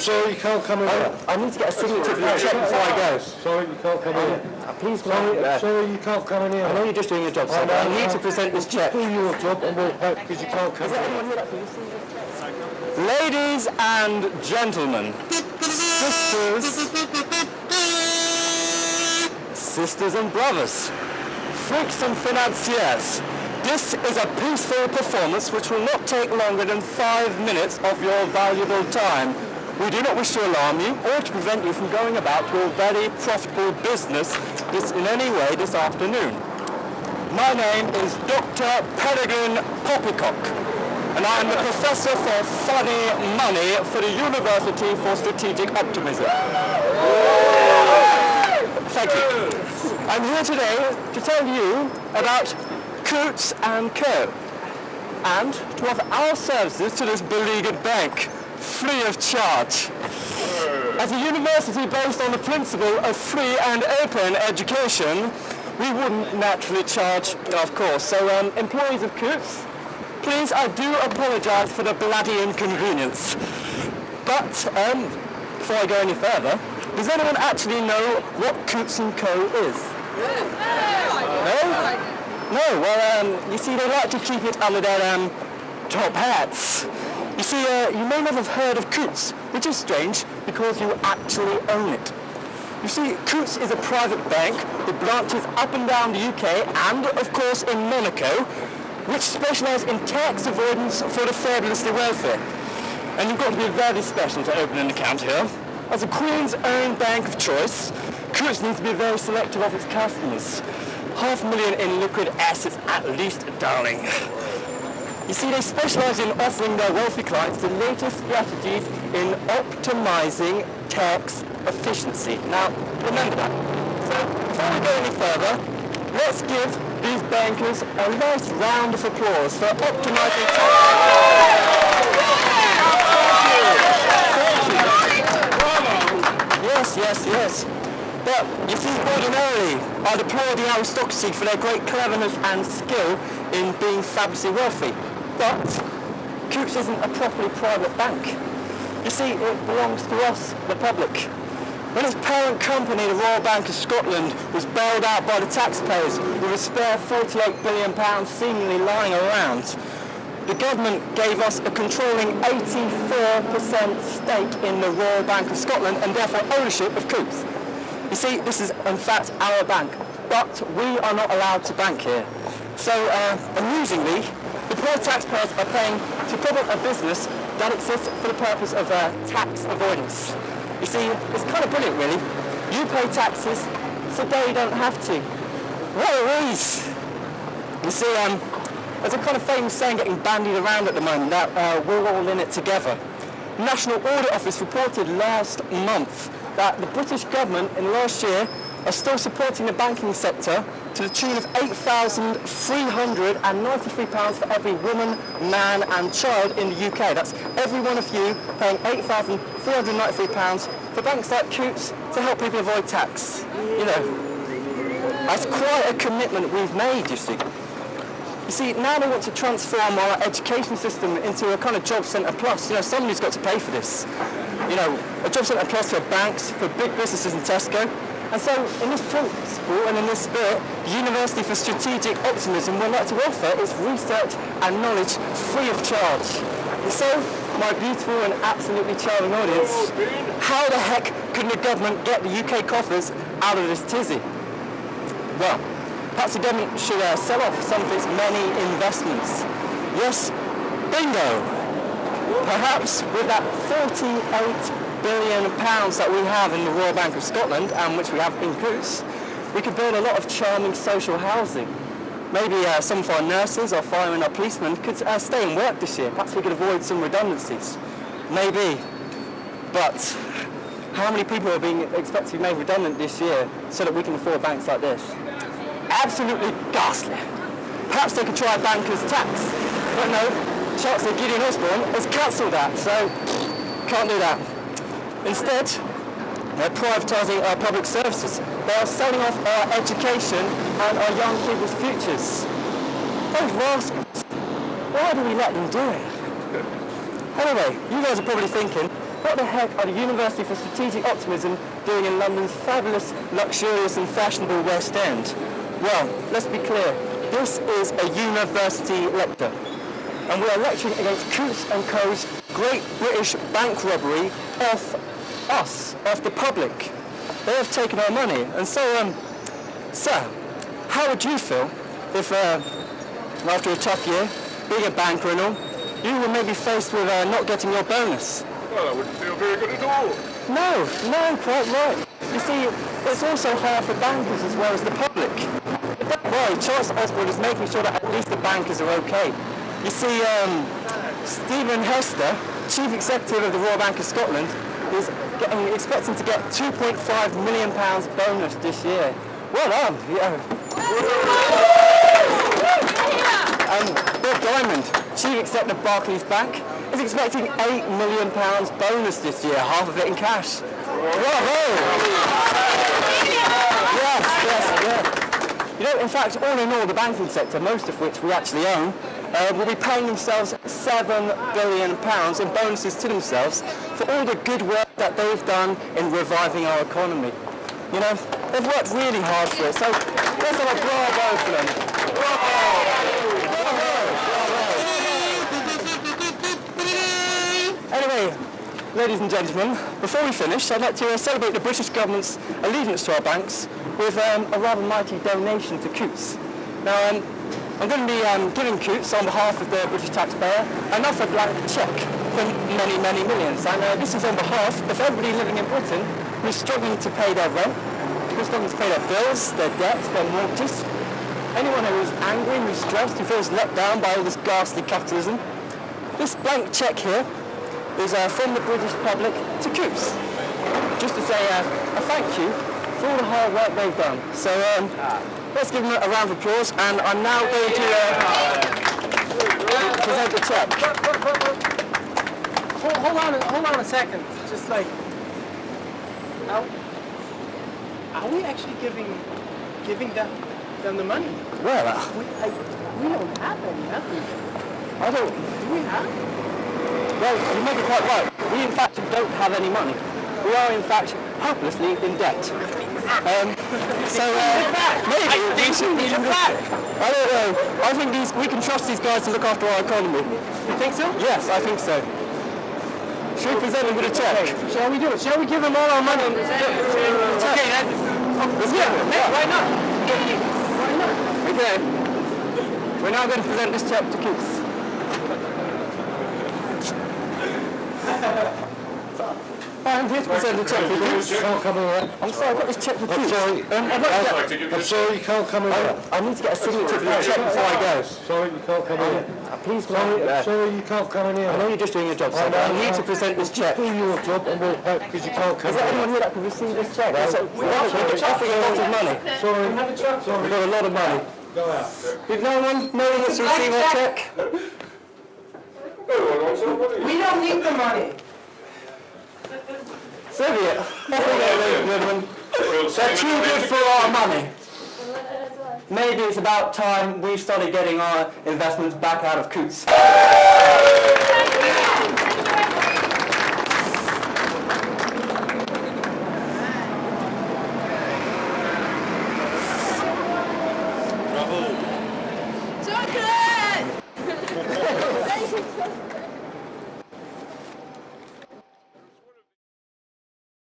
sorry, you can't come in here. I need to get a signature for the check before I go. Sorry, you can't come in here. Please, Sorry, you can't come in here. I know you're just doing your job, sir, but I need to present this check. Do your job and we'll help because you can't come in here. Ladies and gentlemen, sisters and brothers, freaks and financiers, this is a peaceful performance which will not take longer than 5 minutes of your valuable time. We do not wish to alarm you or to prevent you from going about your very profitable business in any way this afternoon. My name is Dr. Peregrine Poppycock, and I am the Professor for Funny Money for the University for Strategic Optimism. Thank you. I'm here today to tell you about Coutts & Co. and to offer our services to this beleaguered bank, free of charge. As a university based on the principle of free and open education, we wouldn't naturally charge, of course. So employees of Coutts, please, I do apologise for the bloody inconvenience. But before I go any further, does anyone actually know what Coutts & Co. is? No? No, well, you see, they like to keep it under their top hats. You see, you may not have heard of Coutts, which is strange because you actually own it. You see, Coutts is a private bank with branches up and down the UK and, of course, in Monaco, which specialise in tax avoidance for the fabulously wealthy. And you've got to be very special to open an account here. As a Queen's own bank of choice, Coutts needs to be very selective of its customers. $500,000 in liquid assets at least, darling. You see, they specialise in offering their wealthy clients the latest strategies in optimising tax efficiency. Now, remember that. So, before we go any further, let's give these bankers a nice round of applause for optimising tax. Yes. But, you see, ordinarily, I'd applaud the aristocracy for their great cleverness and skill in being fabulously wealthy. But Coutts isn't a properly private bank. You see, it belongs to us, the public. When its parent company, the Royal Bank of Scotland, was bailed out by the taxpayers with a spare £48 billion seemingly lying around, the government gave us a controlling 84% stake in the Royal Bank of Scotland and therefore ownership of Coutts. You see, this is in fact our bank, but we are not allowed to bank here. So, amusingly, the poor taxpayers are paying to prop up a business that exists for the purpose of tax avoidance. You see, it's kind of brilliant, really. You pay taxes, so they don't have to. What a ruse! You see, there's a kind of famous saying getting bandied around at the moment that we're all in it together. The National Audit Office reported last month that the British government in last year are still supporting the banking sector to the tune of £8,393 for every woman, man and child in the UK. That's every one of you paying £8,393 for banks like Coutts to help people avoid tax. You know, that's quite a commitment we've made, you see. You see, now they want to transform our education system into a kind of job centre plus. You know, somebody's got to pay for this. You know, a job centre plus for banks, for big businesses in Tesco. And so, in this principle and in this spirit, the University for Strategic Optimism would like to offer its research and knowledge free of charge. And so, my beautiful and absolutely charming audience, how the heck can the government get the UK coffers out of this tizzy? Well, perhaps the government should sell off some of its many investments. Yes, bingo! Perhaps with that £48 billion that we have in the Royal Bank of Scotland, and which we have in Coutts, we could build a lot of charming social housing. Maybe some of our nurses, our firemen, our policemen could stay and work this year. Perhaps we could avoid some redundancies. Maybe. But how many people are being expected to be made redundant this year so that we can afford banks like this? Absolutely ghastly. Perhaps they could try bankers' tax. But no, Chancellor Gideon Osborne has cancelled that, so can't do that. Instead, they're privatising our public services. They are selling off our education and our young people's futures. Those rascals, why do we let them do it? Anyway, you guys are probably thinking, what the heck are the University for Strategic Optimism doing in London's fabulous, luxurious and fashionable West End? Well, let's be clear. This is a university lecture. And we are lecturing against Coutts and Co.'s Great British Bank Robbery off us, off the public. They have taken our money. And so, sir, how would you feel if, after a tough year, being a banker and all, you were maybe faced with not getting your bonus? Well, I wouldn't feel very good at all. No, quite right. You see, it's also hard for bankers as well as the public. But don't worry, Charles Osborne is making sure that at least the bankers are okay. You see, Stephen Hester, Chief Executive of the Royal Bank of Scotland, is expecting to get £2.5 million bonus this year. Well done! Yeah. And Bob Diamond, Chief Executive of Barclays Bank, is expecting £8 million bonus this year, half of it in cash. Bravo! Yes. You know, in fact, all in all, the banking sector, most of which we actually own, will be paying themselves £7 billion in bonuses to themselves for all the good work that they've done in reviving our economy. You know, they've worked really hard for it, so let's have a bravo for them. Anyway, ladies and gentlemen, before we finish, I'd like to celebrate the British government's allegiance to our banks with a rather mighty donation to Coutts. Now, I'm going to be giving Coutts, on behalf of the British taxpayer, another blank cheque for many, many millions. And this is on behalf of everybody living in Britain who's struggling to pay their rent, who's struggling to pay their bills, their debts, their mortgages. Anyone who is angry, who's stressed, who feels let down by all this ghastly capitalism. This blank cheque here is from the British public to Coutts, just to say a thank you for all the hard work they've done. So let's give them a round of applause, and I'm now going to present the cheque. Hold on a second. Just like, are we actually giving them the money? Well, We don't have any, have we? I don't. Do we have? Well, you make it quite right. We in fact don't have any money. We are in fact hopelessly in debt. Maybe we should be back. I don't know. I think we can trust these guys to look after our economy. You think so? Yes, I think so. Should we present them with a cheque? Shall we do it? Shall we give them all our money? Okay, Let's go. why not? Okay. We're now going to present this cheque to Coutts. I'm here to present the cheque for Coutts. You can't come in here. I'm sorry, I've got this cheque for Coutts. sorry. I'm sorry, you can't come in here. I need to get a signature for this cheque before I go. Sorry, you can't come in here. Please, come Sorry, you can't come in here. I know you're just doing your job, sir, but I need to present this cheque. Do your job because you can't come Is there in anyone here that can receive this cheque? We're offering a lot of money. here. Sorry. We've got a lot of money. Go out. If no one wants to receive our cheque? We don't need the money. So be it. Off we go, ladies and gentlemen. They're too good for our money. Maybe it's about time we started getting our investments back out of Coutts.